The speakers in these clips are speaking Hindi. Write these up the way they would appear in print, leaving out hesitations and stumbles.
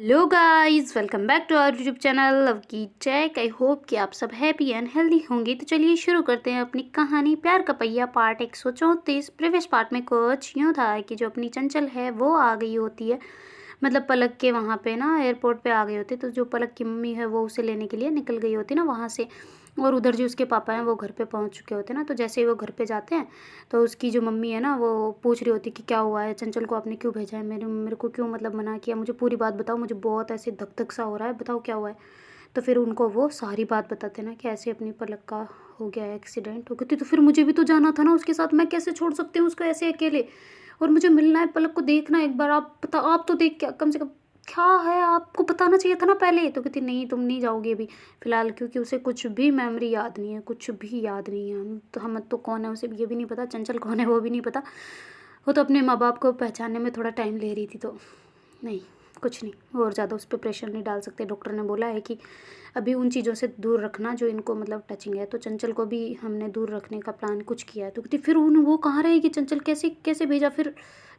Hello guys, welcome back to our YouTube channel लव की चैक। आई होप कि आप सब हैप्पी एंड हेल्दी होंगे। तो चलिए शुरू करते हैं अपनी कहानी प्यार का पहिया पार्ट 134। प्रीवियस पार्ट में कुछ यूँ था कि जो अपनी चंचल है वो आ गई होती है, मतलब पलक के वहाँ पे ना एयरपोर्ट पे आ गई होती है। तो जो पलक की मम्मी है वो उसे लेने के लिए निकल गई होती है ना वहाँ से, और उधर जो उसके पापा हैं वो घर पे पहुँच चुके होते हैं ना। तो जैसे ही वो घर पे जाते हैं तो उसकी जो मम्मी है ना वो पूछ रही होती कि क्या हुआ है, चंचल को आपने क्यों भेजा है, मेरे को क्यों मतलब मना किया, मुझे पूरी बात बताओ, मुझे बहुत ऐसे धक धक सा हो रहा है, बताओ क्या हुआ है। तो फिर उनको वो सारी बात बताते हैं ना कि ऐसे अपनी पलक का हो गया है, एक्सीडेंट हो गई थी। तो फिर मुझे भी तो जाना था ना उसके साथ, मैं कैसे छोड़ सकती हूँ उसको ऐसे अकेले, और मुझे मिलना है पलक को, देखना है एक बार, आप बता, आप तो देख के कम से कम, क्या है आपको बताना चाहिए था ना पहले। तो कहती नहीं तुम नहीं जाओगे अभी फ़िलहाल, क्योंकि उसे कुछ भी मेमोरी याद नहीं है, कुछ भी याद नहीं है। हम तो कौन है उसे ये भी नहीं पता, चंचल कौन है वो भी नहीं पता। वो तो अपने माँ बाप को पहचानने में थोड़ा टाइम ले रही थी। तो नहीं, कुछ नहीं, और ज़्यादा उस पर प्रेशर नहीं डाल सकते। डॉक्टर ने बोला है कि अभी उन चीज़ों से दूर रखना जो इनको मतलब टचिंग है। तो चंचल को भी हमने दूर रखने का प्लान कुछ किया है। तो कहती फिर उन वो कहाँ रहेगी चंचल, कैसे कैसे भेजा फिर।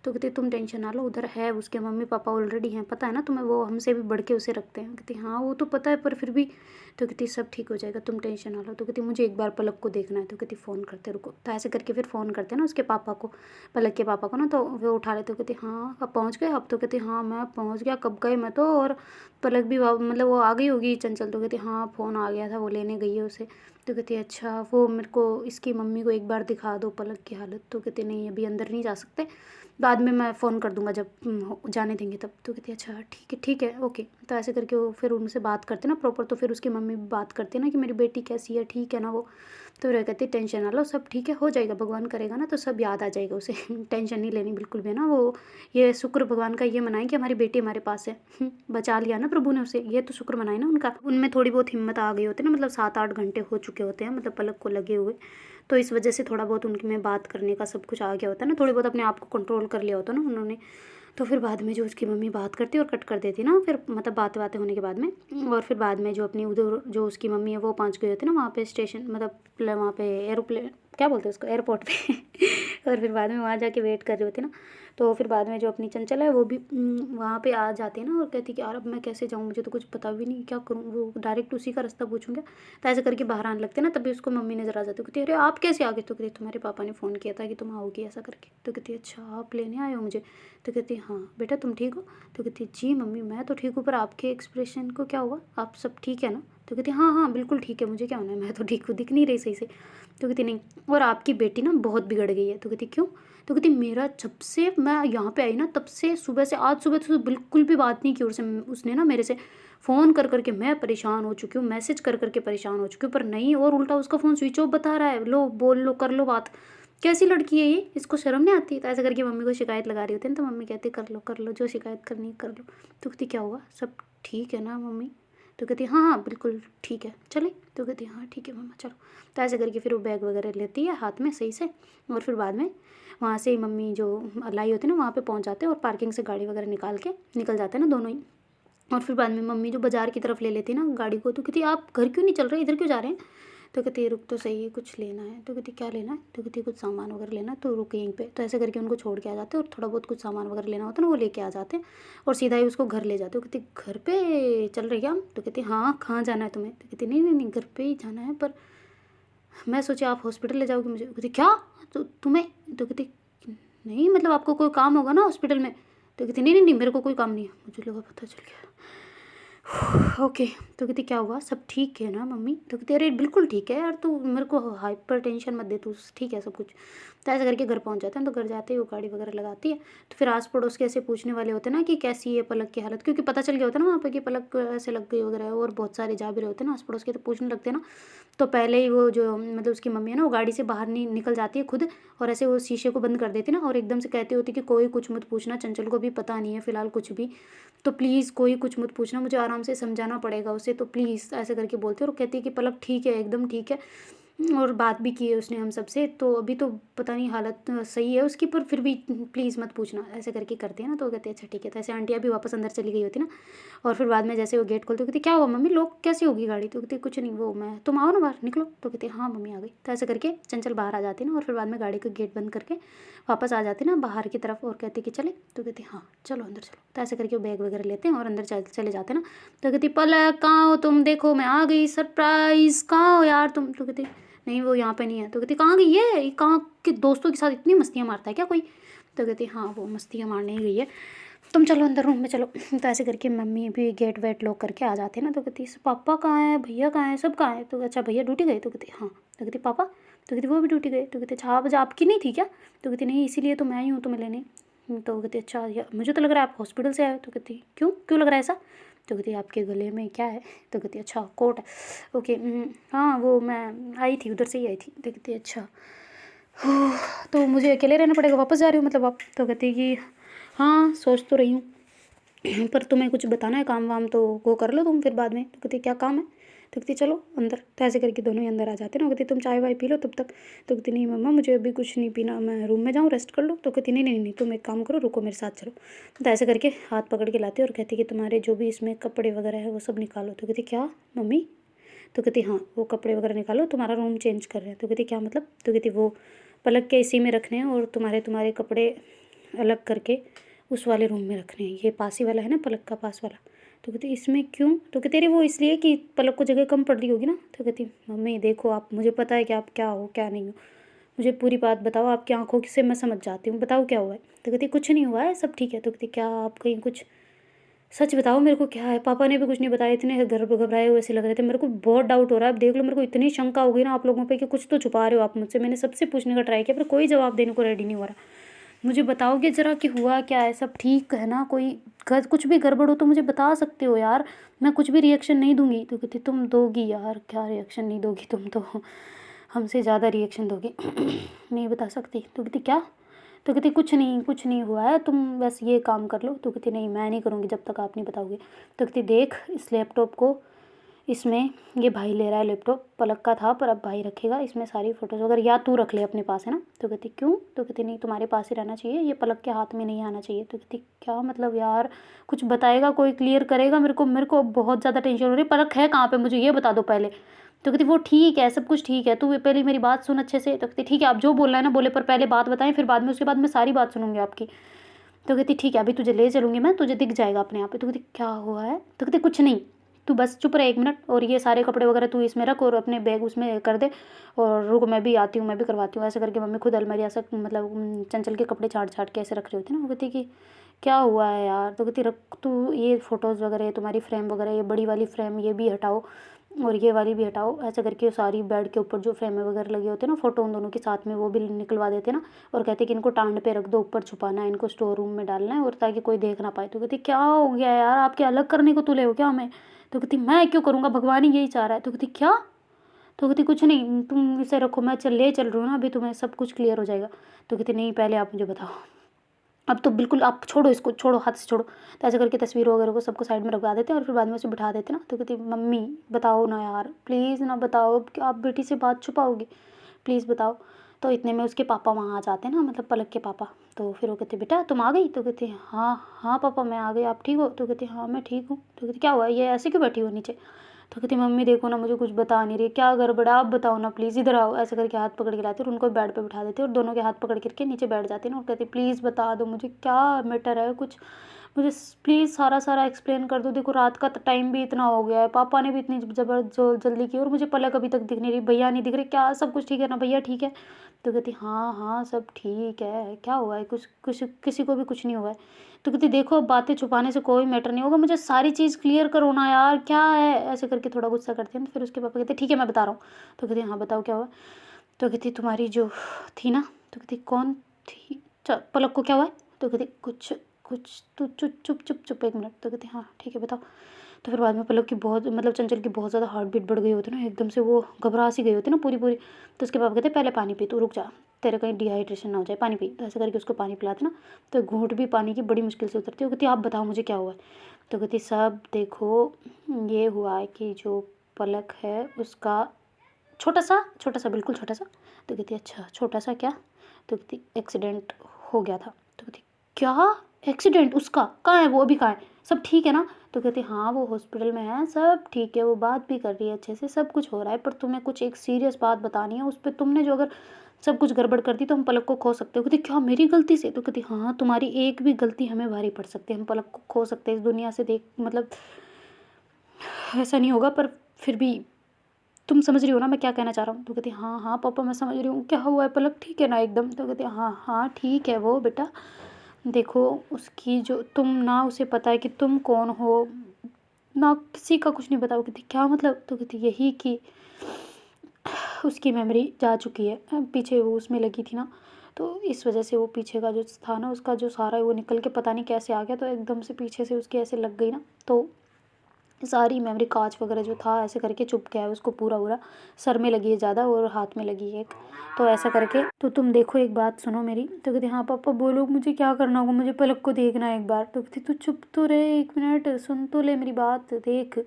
तो कहती तुम टेंशन ना लो, उधर है उसके मम्मी पापा ऑलरेडी हैं, पता है ना तुम्हें, वो हमसे भी बढ़ के उसे रखते हैं। कहती हाँ वो तो पता है पर फिर भी। तो कहती सब ठीक हो जाएगा, तुम टेंशन ना लो। तो कहती मुझे एक बार पलक को देखना है। तो कहती फ़ोन करते रुको। तो ऐसे करके फिर फ़ोन करते हैं ना उसके पापा को, पलक के पापा को ना। तो वो उठा लेते। कहती हाँ अब पहुँच गए अब। तो कहती हाँ मैं पहुँच गया, कब गए मैं तो, और पलक भी मतलब वो आ गई होगी चंचल। तो कहती हाँ फ़ोन आ गया था, वो लेने गई है उसे। तो कहती अच्छा वो मेरे को इसकी मम्मी को एक बार दिखा दो पलक की हालत। तो कहती नहीं अभी अंदर नहीं जा सकते, बाद में मैं फ़ोन कर दूंगा जब जाने देंगे तब। तो कहती अच्छा ठीक है ओके। तो ऐसे करके वो फिर उनसे बात करते ना प्रॉपर। तो फिर उसकी मम्मी भी बात करती है ना कि मेरी बेटी कैसी है, ठीक है ना वो। तो वह कहती टेंशन ना लो, सब ठीक है, हो जाएगा, भगवान करेगा ना तो सब याद आ जाएगा उसे। टेंशन नहीं लेनी बिल्कुल भी ना। वो ये शुक्र भगवान का ये मनाएं कि हमारी बेटी हमारे पास है। बचा लिया ना प्रभु ने उसे, ये तो शुक्र मनाए ना उनका। उनमें थोड़ी बहुत हिम्मत आ गई होती है ना, मतलब 7-8 घंटे हो चुके होते हैं मतलब पलक को लगे हुए। तो इस वजह से थोड़ा बहुत उनके में बात करने का सब कुछ आ गया होता है ना, थोड़ी बहुत अपने आप को कंट्रोल कर लिया होता है ना उन्होंने। तो फिर बाद में जो उसकी मम्मी बात करती और कट कर देती ना, फिर मतलब बातें बातें होने के बाद में। और फिर बाद में जो अपनी उधर जो उसकी मम्मी है वो पहुंच गई होती ना वहाँ पे स्टेशन, मतलब वहाँ पे एरोप्लेन क्या बोलते हैं उसको, एयरपोर्ट पे। और फिर बाद में वहाँ जाके वेट कर रही होती ना। तो फिर बाद में जो अपनी चंचल है वो भी वहाँ पे आ जाती है ना, और कहती कि यार अब मैं कैसे जाऊँ, मुझे तो कुछ पता भी नहीं क्या करूँ, वो डायरेक्ट उसी का रास्ता पूछूंगा। तो ऐसे करके बाहर आने लगते ना, तभी उसको मम्मी नजर आ जाती। कहती अरे आप कैसे आ गए। तो कहती तुम्हारे पापा ने फ़ोन किया था कि तुम आओगी ऐसा करके। तो कहती अच्छा आप लेने आए हो मुझे। तो कहती हाँ बेटा तुम ठीक हो। तो कहती जी मम्मी मैं तो ठीक हूँ, पर आपके एक्सप्रेशन को क्या हुआ, आप सब ठीक है ना। तो कहती हाँ हाँ बिल्कुल ठीक है, मुझे क्या होना है, मैं तो ठीक हूँ, दिख नहीं रही सही से। तो कहती नहीं, और आपकी बेटी ना बहुत बिगड़ गई है। तो कहती क्यों। तो कहती मेरा जब से मैं यहाँ पे आई ना तब से सुबह से आज सुबह से बिल्कुल भी बात नहीं की उसने ना मेरे से। फ़ोन कर करके मैं परेशान हो चुकी हूँ, मैसेज कर करके परेशान हो चुकी हूँ, पर नहीं, और उल्टा उसका फ़ोन स्विच ऑफ बता रहा है। लो बोल लो कर लो बात, कैसी लड़की है ये, इसको शर्म नहीं आती। तो ऐसे करके मम्मी को शिकायत लगा रही होती है ना। तो मम्मी कहती कर लो जो शिकायत करनी है कर लो। तो कहती क्या हुआ, सब ठीक है ना मम्मी। तो कहती हाँ हाँ बिल्कुल ठीक है चले। तो कहती हाँ ठीक है मम्मा चलो। तो ऐसे करके फिर वो बैग वगैरह लेती है हाथ में सही से, और फिर बाद में वहाँ से मम्मी जो लाई होती है ना वहाँ पे पहुँच जाते हैं, और पार्किंग से गाड़ी वगैरह निकाल के निकल जाते हैं ना दोनों ही। और फिर बाद में मम्मी जो बाज़ार की तरफ ले लेती ना गाड़ी को। तो कहती आप घर क्यों नहीं चल रहे, इधर क्यों जा रहे हैं। तो कहती रुक तो सही, कुछ लेना है। तो कहती क्या लेना है। तो कहती कुछ सामान वगैरह लेना है, तो रुक यहीं पे। तो ऐसे करके उनको छोड़ के आ जाते हैं, और थोड़ा बहुत कुछ सामान वगैरह लेना होता है ना वो लेके आ जाते हैं, और सीधा ही उसको घर ले जाते हो। कहती घर पे चल रही क्या हम। तो कहती हाँ कहाँ जाना है तुम्हें। तो कहती नहीं नहीं नहीं घर पे ही जाना है, पर मैं सोची आप हॉस्पिटल ले जाओगे मुझे। कहती क्या, तो तुम्हें। तो कहती नहीं मतलब आपको कोई काम होगा ना हॉस्पिटल में। तो कहती नहीं नहीं नहीं मेरे को कोई काम नहीं है। मुझे लगा पता चल गया। ओके। तो कहती क्या हुआ, सब ठीक है ना मम्मी। तो कहती अरे बिल्कुल ठीक है यार, तू मेरे को हाइपर टेंशन मत दे तू, ठीक है सब कुछ। तो ऐसे करके घर पहुंच जाते हैं। तो घर जाते ही वो गाड़ी वगैरह लगाती है। तो फिर आस पड़ोस के ऐसे पूछने वाले होते हैं ना कि कैसी है पलक की हालत, क्योंकि पता चल गया होता है ना वहाँ पे कि पलक ऐसे लग गई वगैरह, और बहुत सारे जा भी रहे होते हैं ना आस पड़ोस के, तो पूछने लगते हैं ना। तो पहले ही वो जो मतलब उसकी मम्मी है ना वो गाड़ी से बाहर नहीं निकल जाती है खुद, और ऐसे वो शीशे को बंद कर देती है ना, और एकदम से कहती होती कि कोई कुछ मत पूछना, चंचल को भी पता नहीं है फिलहाल कुछ भी, तो प्लीज़ कोई कुछ मत पूछना, मुझे आराम से समझाना पड़ेगा उसे, तो प्लीज़ ऐसे करके बोलती है। और कहती है कि पलक ठीक है एकदम ठीक है, और बात भी की है उसने हम सबसे, तो अभी तो पता नहीं हालत सही है उसकी, पर फिर भी प्लीज़ मत पूछना, ऐसे करके करते हैं ना। तो कहते हैं अच्छा ठीक है। तो ऐसे आंटियाँ भी वापस अंदर चली गई होती ना, और फिर बाद में जैसे वो गेट खोलती, कहती क्या हुआ मम्मी, लोग कैसी होगी गाड़ी? तो कहती कुछ नहीं, वो मैं, तुम आओ ना बाहर निकलो। तो कहती हाँ मम्मी आ गई। तो ऐसे करके चंचल बाहर आ जाती ना, और फिर बाद में गाड़ी का गेट बंद करके वापस आ जाती ना बाहर की तरफ, और कहती कि चले? तो कहती हाँ चलो अंदर चलो। तो ऐसे करके वो बैग वगैरह लेते हैं और अंदर चले जाते ना। तो कहती पलक कहाँ हो तुम, देखो मैं आ गई, सरप्राइज़, कहाँ हो यार तुम? तो कहती नहीं वो यहाँ पे नहीं है। तो कहती कहाँ गई है, ये कहाँ के दोस्तों के साथ इतनी मस्तियाँ मारता है क्या कोई? तो कहती हाँ वो मस्तियाँ मारने ही गई है, तुम चलो अंदर रूम में चलो। तो ऐसे करके मम्मी भी गेट वेट लॉक करके आ जाते हैं ना। तो कहती पापा कहाँ है, भैया कहाँ है, सब कहाँ है? तो अच्छा भैया ड्यूटी गए? तो कहती हाँ। तो कहती पापा? तो कहती वो भी ड्यूटी गए। तो कहती अच्छा आप आपकी नहीं थी क्या? तो कहती नहीं इसीलिए तो मैं आई हूँ तुम्हें लेने। तो कहती अच्छा मुझे तो लग रहा है आप हॉस्पिटल से आए हो। तो कहती क्यों क्यों लग रहा है ऐसा? तो कहती आपके गले में क्या है? तो कहती अच्छा कोट है। ओके हाँ वो मैं आई थी, उधर से ही आई थी। तो कहती अच्छा तो मुझे अकेले रहना पड़ेगा, वापस जा रही हूँ मतलब आप? तो कहती कि हाँ सोच तो रही हूँ पर तुम्हें कुछ बताना है काम वाम तो वो कर लो तुम फिर बाद में। तो कहती क्या काम है? तो कहती चलो अंदर। तो ऐसे करके दोनों ही अंदर आ जाते ना। कहती तुम चाय वाय पी लो तब तक। तो कहती नहीं मम्मा मुझे अभी कुछ नहीं पीना, मैं रूम में जाऊँ रेस्ट कर लो। तो कहती नहीं नहीं नहीं तुम एक काम करो, रुको मेरे साथ चलो। तो ऐसे करके हाथ पकड़ के लाते और कहती कि तुम्हारे जो भी इसमें कपड़े वगैरह है वो सब निकालो। तो कहती क्या मम्मी? तो कहती हाँ वो कपड़े वगैरह निकालो, तुम्हारा रूम चेंज कर रहे हैं। तो कहती क्या मतलब? तो कहती वो पलक के इसी में रखने हैं और तुम्हारे कपड़े अलग करके उस वाले रूम में रखने हैं, ये पास ही वाला है ना पलक का पास वाला। तो कहती इसमें क्यों? तो कहती अरे वो इसलिए कि पलक को जगह कम पड़ रही होगी ना। तो कहती मम्मी देखो आप, मुझे पता है कि आप क्या हो क्या नहीं हो, मुझे पूरी बात बताओ, आपकी आंखों से मैं समझ जाती हूँ, बताओ क्या हुआ है? तो कहती कुछ नहीं हुआ है सब ठीक है। तो कहती क्या आप कहीं कुछ सच बताओ मेरे को क्या है? पापा ने भी कुछ नहीं बताया, इतने घबराए हुए से लग रहे थे, मेरे को बहुत डाउट हो रहा है। अब देख लो मेरे को इतनी शंका हो गई ना आप लोगों पे कि कुछ तो छुपा रहे हो आप मुझसे। मैंने सबसे पूछने का ट्राई किया पर कोई जवाब देने को रेडी नहीं हो रहा। मुझे बताओगे ज़रा कि हुआ क्या है, सब ठीक है ना? कोई कुछ भी गड़बड़ हो तो मुझे बता सकते हो यार, मैं कुछ भी रिएक्शन नहीं दूंगी। तो कहती तुम दोगी यार, क्या रिएक्शन नहीं दोगी, तुम तो हमसे ज़्यादा रिएक्शन दोगी नहीं बता सकती। तो कहती क्या? तो कहती कुछ नहीं हुआ है, तुम बस ये काम कर लो। तो कहती नहीं मैं नहीं करूँगी जब तक आप नहीं बताओगे। तो कहती देख इस लैपटॉप को, इसमें ये भाई ले रहा है लैपटॉप, पलक का था पर अब भाई रखेगा, इसमें सारी फ़ोटोज़ वगैरह या तू रख ले अपने पास है ना। तो कहती क्यों? तो कहती नहीं तुम्हारे पास ही रहना चाहिए, ये पलक के हाथ में नहीं आना चाहिए। तो कहती क्या मतलब यार, कुछ बताएगा कोई, क्लियर करेगा मेरे को बहुत ज़्यादा टेंशन हो रही है। पलक है कहाँ पे मुझे ये बता दो पहले। तो कहती वो ठीक है सब कुछ ठीक है, तू पहले मेरी बात सुन अच्छे से। तो कहती ठीक है आप जो बोलना है ना बोले, पर पहले बात बताएं, फिर बाद में उसके बाद मैं सारी बात सुनूंगी आपकी। तो कहती ठीक है अभी तुझे ले चलूँगी मैं, तुझे दिख जाएगा अपने आप पे। तो कहती क्या हुआ है? तो कहती कुछ नहीं, तू बस चुप रहे 1 मिनट, और ये सारे कपड़े वगैरह तू इसमें रख और अपने बैग उसमें कर दे, और रुक मैं भी आती हूँ, मैं भी करवाती हूँ। ऐसे करके मम्मी खुद अलमारी ऐसा मतलब चंचल के कपड़े छाट छाट के ऐसे रख रही होती ना। वो कहती कि क्या हुआ है यार? तो कहती रख तू ये फ़ोटोज़ वगैरह, तुम्हारी फ्रेम वगैरह, ये बड़ी वाली फ्रेम ये भी हटाओ और ये वाली भी हटाओ। ऐसे करके सारी बेड के ऊपर जो फ्रेमें वगैरह लगे होते हैं ना फ़ोटो उन दोनों के साथ में, वो भी निकलवा देते ना। और कहते कि इनको टांड पे रख दो, ऊपर छुपाना है, इनको स्टोर रूम में डालना है और ताकि कोई देख ना पाए। तो कहती क्या हो गया यार, आपके अलग करने को तुले हो क्या हमें? तो कहती मैं क्यों करूँगा, भगवान ही यही चाह रहा है। तो कहती क्या? तो कहती कुछ नहीं, तुम इसे रखो, मैं चल रही हूँ ना, अभी तुम्हें सब कुछ क्लियर हो जाएगा। तो कहती नहीं पहले आप मुझे बताओ, अब तो बिल्कुल आप छोड़ो इसको, छोड़ो हाथ से छोड़ो। तो ऐसे करके तस्वीर वगैरह को सबको साइड में रखवा देते हैं और फिर बाद में उसे बिठा देते ना। तो कहती मम्मी बताओ ना यार प्लीज़ ना बताओ, अब आप बेटी से बात छुपाओगे, प्लीज़ बताओ। तो इतने में उसके पापा वहाँ आ जाते हैं ना, मतलब पलक के पापा। तो फिर वो कहते बेटा तुम आ गई? तो कहती हाँ हाँ पापा मैं आ गई, आप ठीक हो? तो कहती हाँ मैं ठीक हूँ। तो कहती क्या हुआ, ये ऐसे क्यों बैठी हो नीचे? तो कहती मम्मी देखो ना मुझे कुछ बता नहीं रही, क्या गड़बड़ है आप बताओ ना प्लीज़, इधर आओ। ऐसे करके हाथ पकड़ के लाती और उनको बेड पे बिठा देती और दोनों के हाथ पकड़ करके नीचे बैठ जाती ना और कहती प्लीज़ बता दो मुझे क्या मैटर है, कुछ मुझे प्लीज़ सारा एक्सप्लेन कर दो। देखो रात का टाइम भी इतना हो गया है, पापा ने भी इतनी जल्दी की और मुझे पलक अभी तक दिख नहीं रही, भैया नहीं दिख रहे, क्या सब कुछ ठीक है ना भैया? ठीक है। तो कहती हाँ हाँ सब ठीक है, क्या हुआ है? कुछ कुछ किसी को भी कुछ नहीं हुआ है। तो कहती देखो अब बातें छुपाने से कोई मैटर नहीं होगा, मुझे सारी चीज़ क्लियर करो ना यार, क्या है? ऐसे करके थोड़ा गुस्सा करते हैं। तो फिर उसके पापा कहते ठीक है मैं बता रहा हूँ। तो कहती हाँ बताओ क्या हुआ? तो कहती तुम्हारी जो थी ना। तो कहती कौन थी? पलक को क्या हुआ है? तो कहती कुछ कुछ तू चुप चुप चुप चुप 1 मिनट। तो कहती हाँ ठीक है बताओ। तो फिर बाद में पलक की बहुत मतलब चंचल की बहुत ज़्यादा हार्ट बीट बढ़ गई होती ना, एकदम से वो घबरा सी गई होती ना पूरी पूरी। तो उसके पापा कहते पहले पानी पी, तू रुक जा, तेरे कहीं डिहाइड्रेशन ना हो जाए, पानी पी। तो ऐसे करके उसको पानी पिलाते ना, तो घूंट भी पानी की बड़ी मुश्किल से उतरती है। वो कहती आप बताओ मुझे क्या हुआ है? तो कहती सब देखो ये हुआ है कि जो पलक है उसका छोटा सा बिल्कुल छोटा सा। तो कहती अच्छा छोटा सा क्या? तो कहती एक्सीडेंट हो गया था। तो कहती क्या एक्सीडेंट? उसका कहाँ है वो, अभी कहाँ है, सब ठीक है ना? तो कहती हाँ वो हॉस्पिटल में है, सब ठीक है, वो बात भी कर रही है अच्छे से, सब कुछ हो रहा है, पर तुम्हें कुछ एक सीरियस बात बतानी है, उस पर तुमने जो अगर सब कुछ गड़बड़ कर दी तो हम पलक को खो सकते हो। कहती क्या मेरी गलती से? तो कहती हाँ तुम्हारी एक भी गलती हमें भारी पड़ सकती है, हम पलक को खो सकते हैं इस दुनिया से, देख मतलब ऐसा नहीं होगा, पर फिर भी तुम समझ रही हो ना मैं क्या कहना चाह रहा हूँ? तो कहती हाँ हाँ पापा मैं समझ रही हूँ, क्या हुआ है पलक, ठीक है ना एकदम? तो कहती हाँ हाँ ठीक है वो बेटा, देखो उसकी जो तुम ना उसे पता है कि तुम कौन हो, ना किसी का कुछ नहीं पता। वो कहती क्या मतलब? तो कहती यही कि उसकी मेमोरी जा चुकी है, पीछे वो उसमें लगी थी ना, तो इस वजह से वो पीछे का जो था ना उसका जो सारा है वो निकल के पता नहीं कैसे आ गया, तो एकदम से पीछे से उसके ऐसे लग गई ना, तो सारी मेमोरी कांच वगैरह जो था ऐसे करके चुप गया है उसको पूरा पूरा, सर में लगी है ज़्यादा और हाथ में लगी है एक, तो ऐसा करके तो तुम देखो एक बात सुनो मेरी। तो कहती हाँ पापा बोलो मुझे क्या करना होगा, मुझे पलक को देखना है एक बार। तो कहती तू चुप तो रहे, एक मिनट सुन तो ले मेरी बात, देख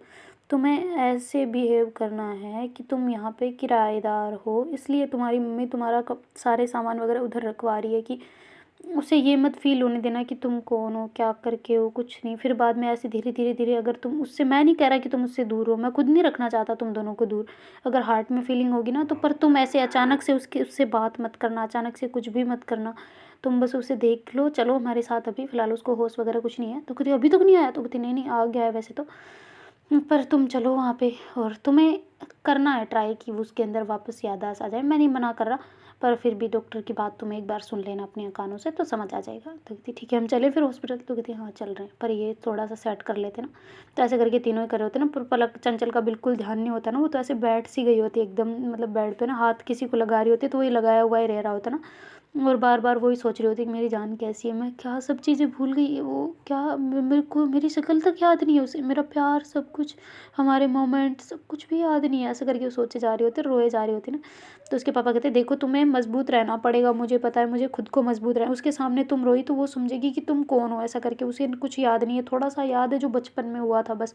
तुम्हें ऐसे बिहेव करना है कि तुम यहाँ पे किराएदार हो, इसलिए तुम्हारी मम्मी तुम्हारा सारे सामान वगैरह उधर रखवा रही है कि उसे ये मत फ़ील होने देना कि तुम कौन हो, क्या करके हो, कुछ नहीं। फिर बाद में ऐसे धीरे धीरे धीरे अगर तुम उससे, मैं नहीं कह रहा कि तुम उससे दूर हो, मैं खुद नहीं रखना चाहता तुम दोनों को दूर, अगर हार्ट में फीलिंग होगी ना तो, पर तुम ऐसे अचानक से उससे बात मत करना, अचानक से कुछ भी मत करना, तुम बस उसे देख लो, चलो हमारे साथ अभी फ़िलहाल उसको होश वगैरह कुछ नहीं है। तो कहती अभी तक नहीं आया? तो कहती नहीं नहीं आ गया है वैसे तो, पर तुम चलो वहाँ पे और तुम्हें करना है ट्राई कि वो उसके अंदर वापस याददाश्त आ जाए, मैं नहीं मना कर रहा, पर फिर भी डॉक्टर की बात तुम एक बार सुन लेना अपने कानों से तो समझ आ जाएगा। तो कहती ठीक है हम चले फिर हॉस्पिटल? तो कहती हाँ चल रहे हैं, पर ये थोड़ा सा सेट कर लेते ना। तो ऐसे करके तीनों ही कर रहे होते ना, पर पलक चंचल का बिल्कुल ध्यान नहीं होता ना, वो तो ऐसे बैठ सी गई होती एकदम, मतलब बेड पे ना हाथ किसी को लगा रही होती तो वही लगाया हुआ ही रह रहा होता ना, और बार बार वही सोच रही होती कि मेरी जान कैसी है, मैं क्या सब चीज़ें भूल गई, वो क्या मेरे को मेरी शक्ल तक याद नहीं है उसे, मेरा प्यार सब कुछ, हमारे मोमेंट सब कुछ भी याद नहीं है, ऐसा करके वो सोचे जा रही होती, रोए जा रही होती ना। तो उसके पापा कहते देखो तुम्हें मजबूत रहना पड़ेगा, मुझे पता है, मुझे खुद को मजबूत रहना, उसके सामने तुम रोई तो वो समझेगी कि तुम कौन हो, ऐसा करके उसे कुछ याद नहीं है, थोड़ा सा याद है जो बचपन में हुआ था बस,